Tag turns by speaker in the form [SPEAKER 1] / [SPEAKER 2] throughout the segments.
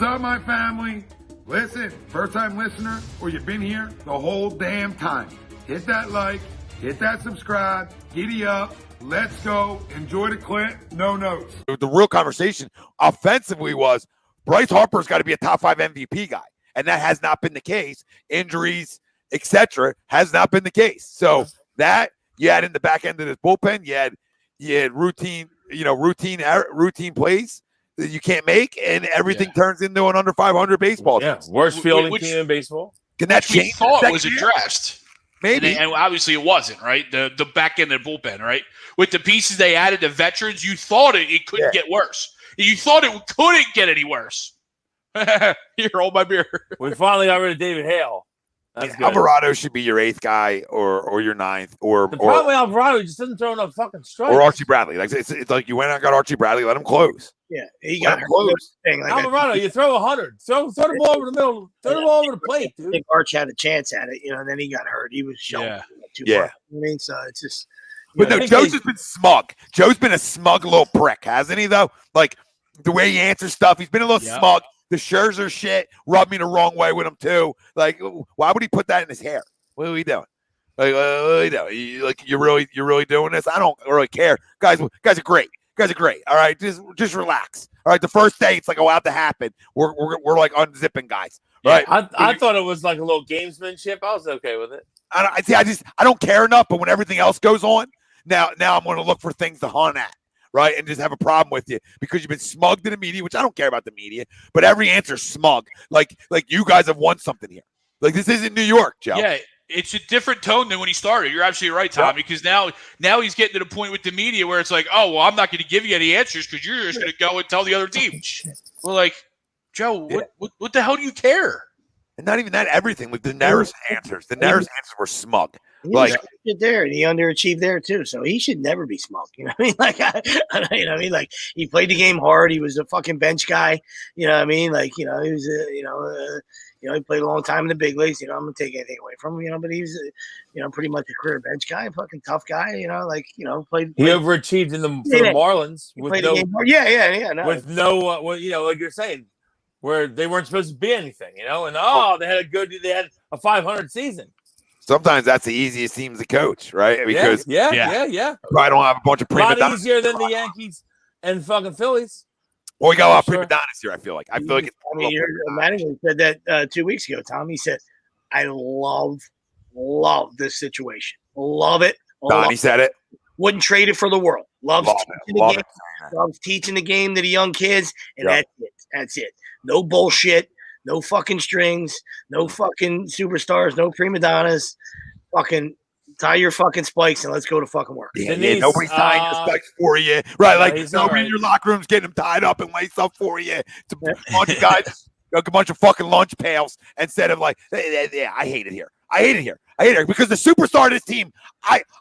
[SPEAKER 1] What's up, my family? Listen, first-time listener, or you've been here the whole damn time. Hit that like, hit that subscribe, giddy up, let's go, enjoy the clip, no notes.
[SPEAKER 2] The real conversation offensively was Bryce Harper's got to be a top 5 MVP guy, and that has not been the case. Injuries, etc., has not been the case. So that you had in the back end of this bullpen, you had routine plays that you can't make, and everything turns into an under 500 baseball team.
[SPEAKER 3] Yeah, worst fielding team in baseball.
[SPEAKER 2] Can that change?
[SPEAKER 4] We thought was addressed.
[SPEAKER 2] Maybe.
[SPEAKER 4] And obviously it wasn't, right? The back end of the bullpen, right? With the pieces they added, the veterans, you thought it couldn't get worse. You thought it couldn't get any worse. Here, hold my beer.
[SPEAKER 3] We finally got rid of David Hale. That's good.
[SPEAKER 2] Alvarado should be your 8th guy or your 9th.
[SPEAKER 3] The problem with Alvarado, he just doesn't throw enough fucking strikes.
[SPEAKER 2] Or Archie Bradley. Like it's like you went out and got Archie Bradley, let him close.
[SPEAKER 5] Yeah, he got close.
[SPEAKER 3] Alvarado, you throw 100. Throw the ball over the middle. Throw the ball over the plate, dude.
[SPEAKER 5] I think Arch had a chance at it, and then he got hurt. He was shown too much. I mean, so it's just.
[SPEAKER 2] But no, Joe's just been smug. Joe's been a smug little prick, hasn't he, though? Like, the way he answers stuff, he's been a little smug. The Scherzer shit rubbed me the wrong way with him, too. Like, why would he put that in his hair? What are we doing? Like, what are we doing? You're really doing this? I don't really care. Guys are great. Guys are great. All right, just relax. All right, the first day it's like out to happen. We're like unzipping guys. Right?
[SPEAKER 3] I thought it was like a little gamesmanship. I was okay with it.
[SPEAKER 2] I don't care enough. But when everything else goes on, now I'm going to look for things to hunt at. Right, and just have a problem with you because you've been smug to the media, which I don't care about the media, but every answer's smug. Like you guys have won something here. Like this isn't New York, Joe.
[SPEAKER 4] Yeah, it's a different tone than when he started. You're absolutely right, Tom, because now he's getting to the point with the media where it's like, oh, well, I'm not going to give you any answers because you're just going to go and tell the other team. Well, like, Joe, what the hell do you care?
[SPEAKER 2] And not even that, everything. Like the Daenerys answers. The Daenerys answers were smug.
[SPEAKER 5] He was there, and he underachieved there too. So he should never be smug. You know what I mean? Like, you know what I mean? Like he played the game hard. He was a fucking bench guy. You know what I mean? Like, he was, he played a long time in the big leagues. I'm gonna take anything away from him. But he was, pretty much a career bench guy, a fucking tough guy. Played.
[SPEAKER 3] He overachieved in the Marlins with no, with no, like you're saying, where they weren't supposed to be anything. They had a 500 season.
[SPEAKER 2] Sometimes that's the easiest teams to coach, right? Because
[SPEAKER 3] yeah.
[SPEAKER 2] I don't have a bunch of prima donnas.
[SPEAKER 3] A lot easier than the Yankees and fucking Phillies.
[SPEAKER 2] Well, we got a lot of prima donnas here. I feel like
[SPEAKER 5] your manager said that 2 weeks ago, Tom. He said, "I love this situation. Love it."
[SPEAKER 2] Donnie said it.
[SPEAKER 5] Wouldn't trade it for the world. Loves teaching the game to the young kids, and that's it. No bullshit. No fucking strings, no fucking superstars, no prima donnas. Fucking tie your fucking spikes and let's go to fucking work.
[SPEAKER 2] Yeah, nobody's tying your spikes for you. Right, like nobody in your locker room's getting them tied up and laced up for you. It's a bunch of guys, a bunch of fucking lunch pails instead of like, yeah, I hate it here. I hate it because the superstar of this team,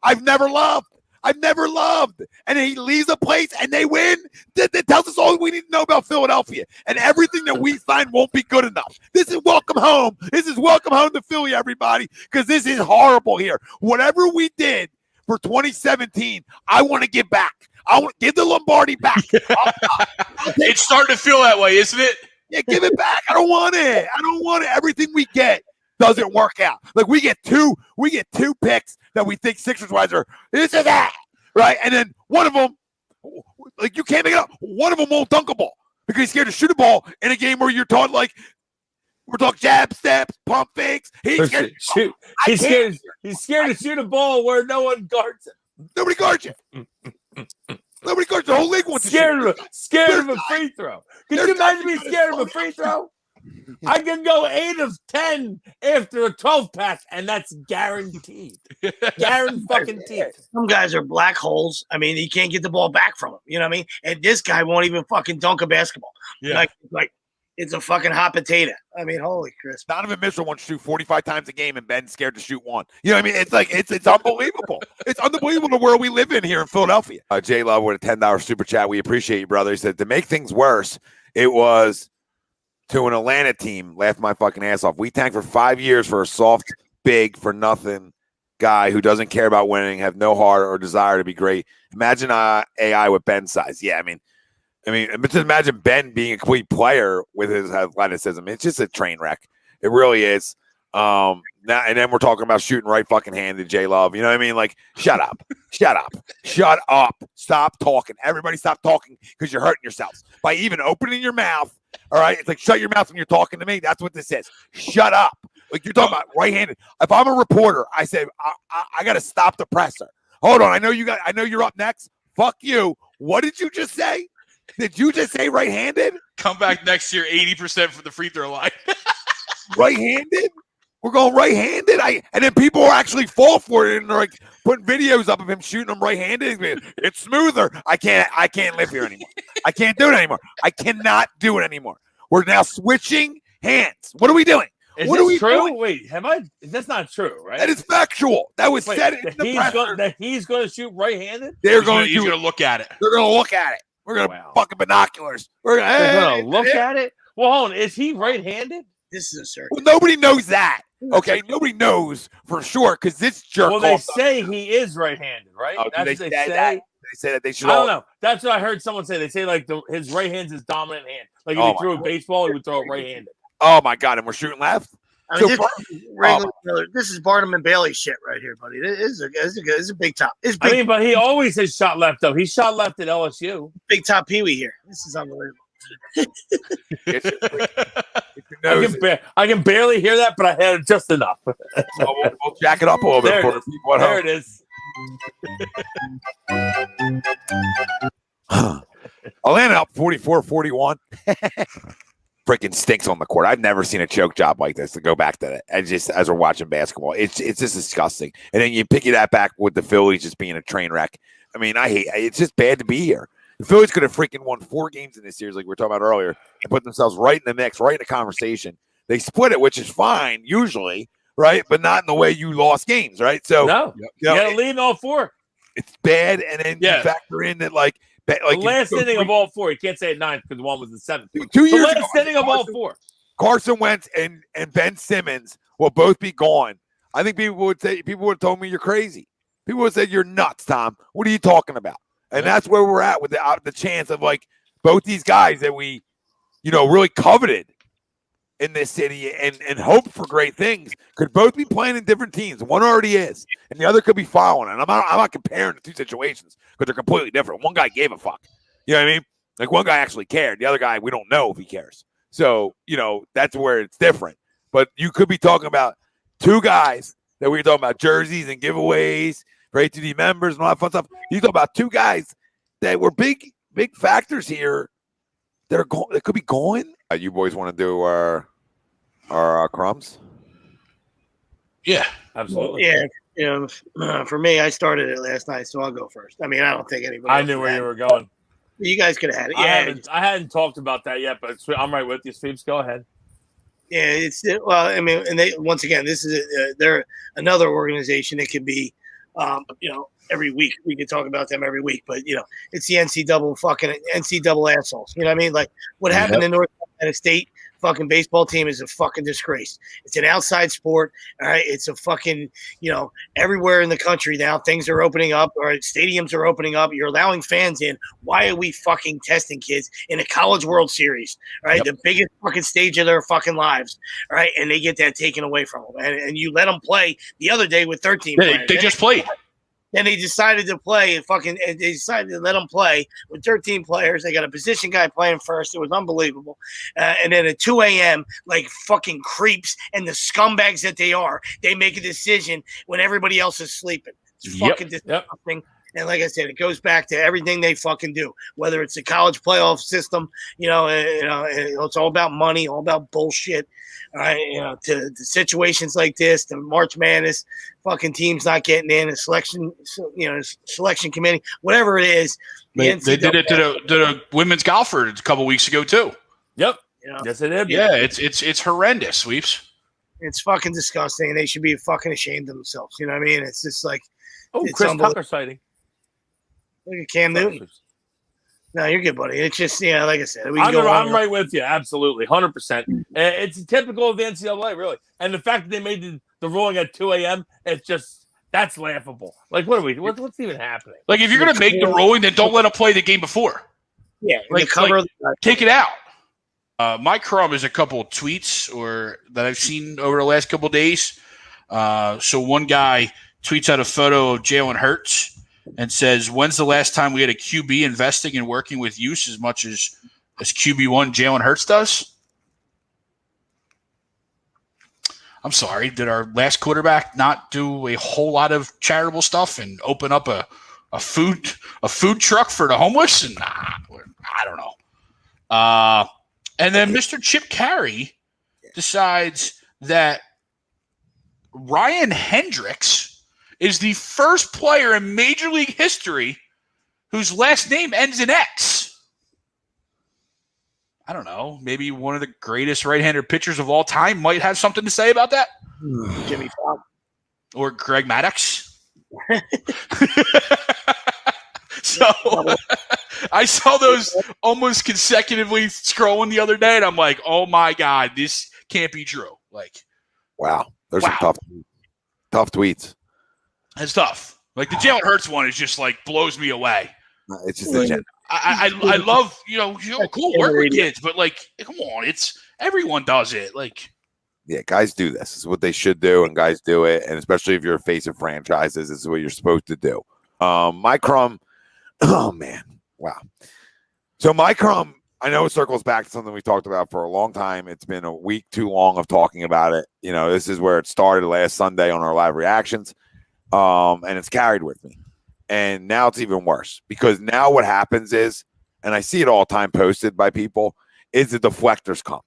[SPEAKER 2] I've never loved. And he leaves a place and they win. That tells us all we need to know about Philadelphia. And everything that we find won't be good enough. This is welcome home. This is welcome home to Philly, everybody, because this is horrible here. Whatever we did for 2017, I want to give back. I want to give the Lombardi back.
[SPEAKER 4] It's starting to feel that way, isn't it?
[SPEAKER 2] Yeah, give it back. I don't want it. Everything we get doesn't work out. Like we get two picks that we think Sixers-wise are this or that, right? And then one of them, like you can't make it up. One of them won't dunk a ball because he's scared to shoot a ball in a game where you're taught like we're talking jab steps, pump fakes. He's scared to shoot.
[SPEAKER 3] He's scared to shoot a ball where no one guards him.
[SPEAKER 2] Nobody guards you. Nobody guards the whole league. Wants
[SPEAKER 3] scared of a free throw. Can you imagine being scared of a free throw? I can go 8 of 10 after a 12 pack, and that's guaranteed. Guaranteed.
[SPEAKER 5] Some guys are black holes. I mean, you can't get the ball back from them. You know what I mean? And this guy won't even fucking dunk a basketball. Yeah. Like it's a fucking hot potato. I mean, holy Christ.
[SPEAKER 2] Donovan Mitchell wants to shoot 45 times a game, and Ben's scared to shoot one. You know what I mean? It's like it's unbelievable. It's unbelievable the world we live in here in Philadelphia. J Love with a $10 super chat. We appreciate you, brother. He said to make things worse, it was to an Atlanta team, laughed my fucking ass off. We tanked for 5 years for a soft, big, for nothing guy who doesn't care about winning, have no heart or desire to be great. Imagine AI with Ben's size. Yeah, I mean, I mean, but just imagine Ben being a complete player with his athleticism. It's just a train wreck. It really is. Now and then we're talking about shooting right fucking handed, J Love. You know what I mean? Like, shut up. Shut up. Stop talking. Everybody stop talking because you're hurting yourselves by even opening your mouth. All right. It's like shut your mouth when you're talking to me. That's what this is. Shut up. Like you're talking about right-handed. If I'm a reporter, I say I gotta stop the presser. Hold on. I know you're up next. Fuck you. What did you just say? Did you just say right-handed?
[SPEAKER 4] Come back next year, 80% for the free throw line.
[SPEAKER 2] Right-handed? We're going right-handed? And then people actually fall for it and they're like putting videos up of him shooting them right-handed. It's smoother. I can't live here anymore. I can't do it anymore. I cannot do it anymore. We're now switching hands. What are we doing?
[SPEAKER 3] Is this true? Wait, that's not true, right?
[SPEAKER 2] That is factual. That was said in the presser.
[SPEAKER 3] That he's going to shoot right-handed?
[SPEAKER 4] He's going to look at it.
[SPEAKER 2] They're going to look at it. We're going to fucking binoculars.
[SPEAKER 3] They're going to look at it? Well, hold on. Is he right-handed?
[SPEAKER 5] This is a circus.
[SPEAKER 2] Well, nobody knows that. Okay, nobody knows for sure because this jerk.
[SPEAKER 3] Well, they say he is right-handed, right?
[SPEAKER 2] Oh,
[SPEAKER 3] that's
[SPEAKER 2] they
[SPEAKER 3] what they
[SPEAKER 2] say
[SPEAKER 3] say.
[SPEAKER 2] That? They say that they should.
[SPEAKER 3] I don't know. That's what I heard someone say. They say like his right hand's his dominant hand. Like if he threw a baseball, he would throw it right-handed.
[SPEAKER 2] Oh my god! And we're shooting left.
[SPEAKER 5] I mean, this is Barnum and Bailey shit right here, buddy. This is a big top.
[SPEAKER 3] I mean, but he always has shot left though. He shot left at LSU.
[SPEAKER 5] Big top Pee Wee here. This is unbelievable.
[SPEAKER 3] I can barely hear that, but I had it just enough.
[SPEAKER 2] So we'll jack it up a little bit for the people at home.
[SPEAKER 3] There it is.
[SPEAKER 2] Atlanta up 44-41. Freaking stinks on the court. I've never seen a choke job like this. To go back to that, as we're watching basketball, it's just disgusting. And then you pick that back with the Phillies just being a train wreck. I mean, it's just bad to be here. The Phillies could have freaking won 4 games in this series, like we were talking about earlier, and put themselves right in the mix, right in the conversation. They split it, which is fine usually, right? But not in the way you lost games, right? So
[SPEAKER 3] no, you got to lead in all 4.
[SPEAKER 2] It's bad, and then you factor in that the
[SPEAKER 3] last inning of all 4. You can't say it 9th because one was the 7th.
[SPEAKER 2] 2 years
[SPEAKER 3] the last inning of all 4.
[SPEAKER 2] Carson Wentz and Ben Simmons will both be gone. I think people would have told me you're crazy. People would have said you're nuts, Tom. What are you talking about? And that's where we're at with the chance of like both these guys that we, really coveted in this city and hoped for great things could both be playing in different teams. One already is, and the other could be following. And I'm not comparing the 2 situations because they're completely different. One guy gave a fuck. You know what I mean? Like one guy actually cared. The other guy, we don't know if he cares. So, that's where it's different. But you could be talking about 2 guys that we were talking about jerseys and giveaways, right, to the members and all that fun stuff. You talk about 2 guys that were big factors here that could be going. You boys want to do our crumbs?
[SPEAKER 3] Yeah, absolutely.
[SPEAKER 5] Yeah, for me, I started it last night, so I'll go first. I mean, I don't think anybody.
[SPEAKER 3] I knew where you were going.
[SPEAKER 5] You guys could have had it.
[SPEAKER 3] Yeah, I hadn't talked about that yet, but I'm right with you, Steve. Go ahead.
[SPEAKER 5] Yeah, I mean, and they once again, this is they're another organization that could be, every week we could talk about them every week, but it's the NCAA assholes. You know what I mean? Like what happened in North Carolina State fucking baseball team is a fucking disgrace. It's an outside sport. All right. It's a fucking, everywhere in the country now things are opening up or stadiums are opening up. You're allowing fans in. Why are we fucking testing kids in a College World Series? All right. Yep. The biggest fucking stage of their fucking lives. All right. And they get that taken away from them. And you let them play the other day with 13 players.
[SPEAKER 4] They just played.
[SPEAKER 5] Then they decided to play they decided to let them play with 13 players. They got a position guy playing first. It was unbelievable. And then at 2 a.m., like fucking creeps and the scumbags that they are, they make a decision when everybody else is sleeping. It's fucking disgusting. Yep. And like I said, it goes back to everything they fucking do, whether it's the college playoff system, it's all about money, all about bullshit. All right, to situations like this, the March Madness, fucking teams not getting in, a selection committee, whatever it is.
[SPEAKER 4] They did it to the women's golfer a couple weeks ago too.
[SPEAKER 3] Yep. Yes, they did.
[SPEAKER 4] Yeah, it's horrendous, Sweeps.
[SPEAKER 5] It's fucking disgusting, and they should be fucking ashamed of themselves. You know what I mean? It's just like,
[SPEAKER 3] Chris Tucker sighting.
[SPEAKER 5] Look at Cam Newton. No, you're good, buddy. It's just, like I said.
[SPEAKER 3] I'm right with you. Absolutely. 100%. It's typical of the NCAA, really. And the fact that they made the ruling at 2 a.m., it's just, that's laughable. Like, what's even happening?
[SPEAKER 4] Like, if you're going to make the ruling, then don't let them play the game before.
[SPEAKER 5] Yeah,
[SPEAKER 4] Like,
[SPEAKER 5] the cover.
[SPEAKER 4] take it out. My crumb is a couple of tweets that I've seen over the last couple of days. So one guy tweets out a photo of Jalen Hurts and says, "When's the last time we had a QB investing and working with use as much as QB1 Jalen Hurts does?" I'm sorry. Did our last quarterback not do a whole lot of charitable stuff and open up a food truck for the homeless? And I don't know. And then Mr. Chip Carey decides that Ryan Hendricks is the first player in Major League history whose last name ends in X. I don't know. Maybe one of the greatest right-handed pitchers of all time might have something to say about that.
[SPEAKER 5] Jimmy Fallon.
[SPEAKER 4] Or Greg Maddux. So I saw those almost consecutively scrolling the other day, and I'm like, oh my God, this can't be true. Like,
[SPEAKER 2] wow. There's some tough tweets.
[SPEAKER 4] It's tough. Like the Jalen Hurts one is just like blows me away.
[SPEAKER 2] It's just a
[SPEAKER 4] I love, cool work with kids, but like, come on, everyone does it. Like,
[SPEAKER 2] yeah, guys do this. This is what they should do, and guys do it. And especially if you're a face of franchises, this is what you're supposed to do. My crumb, oh man, wow. So my crumb, I know it circles back to something we talked about for a long time. It's been a week too long of talking about it. This is where it started last Sunday on our live reactions, and it's carried with me. And now it's even worse because now what happens is, and I see it all the time posted by people, is the deflectors come,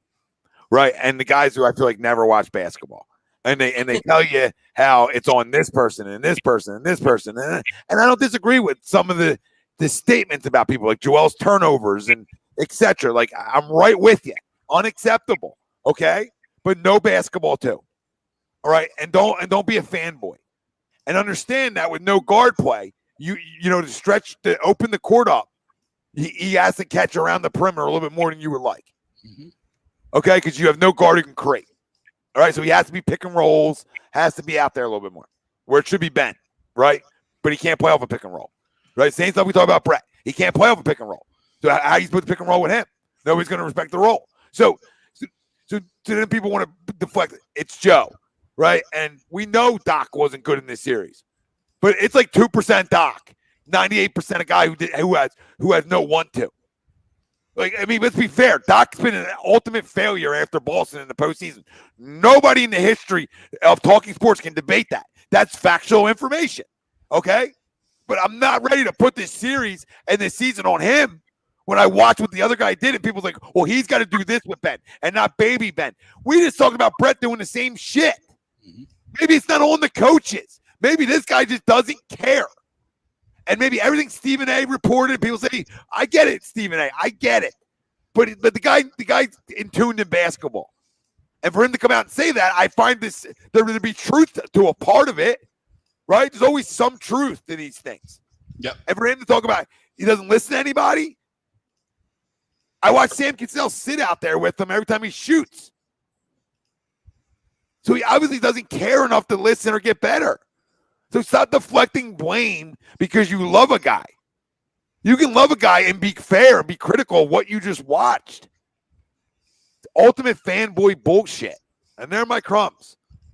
[SPEAKER 2] right? And the guys who I feel like never watch basketball, and they tell you how it's on this person and this person and this person, and I don't disagree with some of the statements about people like Joel's turnovers and etc. Like I'm right with you, unacceptable, okay? But no basketball too, all right? And don't be a fanboy, and understand that with no guard play. To open the court up, he has to catch around the perimeter a little bit more than you would like. Mm-hmm. Okay, because you have no guard who can create. All right, so he has to be pick and rolls, has to be out there a little bit more, where it should be Ben, right? But he can't play off a pick and roll, right? Same stuff we talk about Brett. He can't play off a pick and roll. So how are you supposed to pick and roll with him? Nobody's going to respect the role. So then people want to deflect it. It's Joe, right? And we know Doc wasn't good in this series. But it's like 2% Doc, 98% a guy who has no 1-2. Like, I mean, let's be fair. Doc's been an ultimate failure after Boston in the postseason. Nobody in the history of talking sports can debate that. That's factual information, okay? But I'm not ready to put this series and this season on him when I watch what the other guy did, and people's like, well, he's got to do this with Ben and not baby Ben. We just talked about Brett doing the same shit. Maybe it's not on the coaches. Maybe this guy just doesn't care. And maybe everything Stephen A. reported, people say, I get it, Stephen A. I get it. But the guy's in tuned in basketball. And for him to come out and say that, I find there to be truth to a part of it, right? There's always some truth to these things.
[SPEAKER 4] Yep.
[SPEAKER 2] And for him to talk about he doesn't listen to anybody. I watch Sam Cassell sit out there with him every time he shoots. So he obviously doesn't care enough to listen or get better. So stop deflecting blame because you love a guy. You can love a guy and be fair and be critical of what you just watched. Ultimate fanboy bullshit. And they're my crumbs.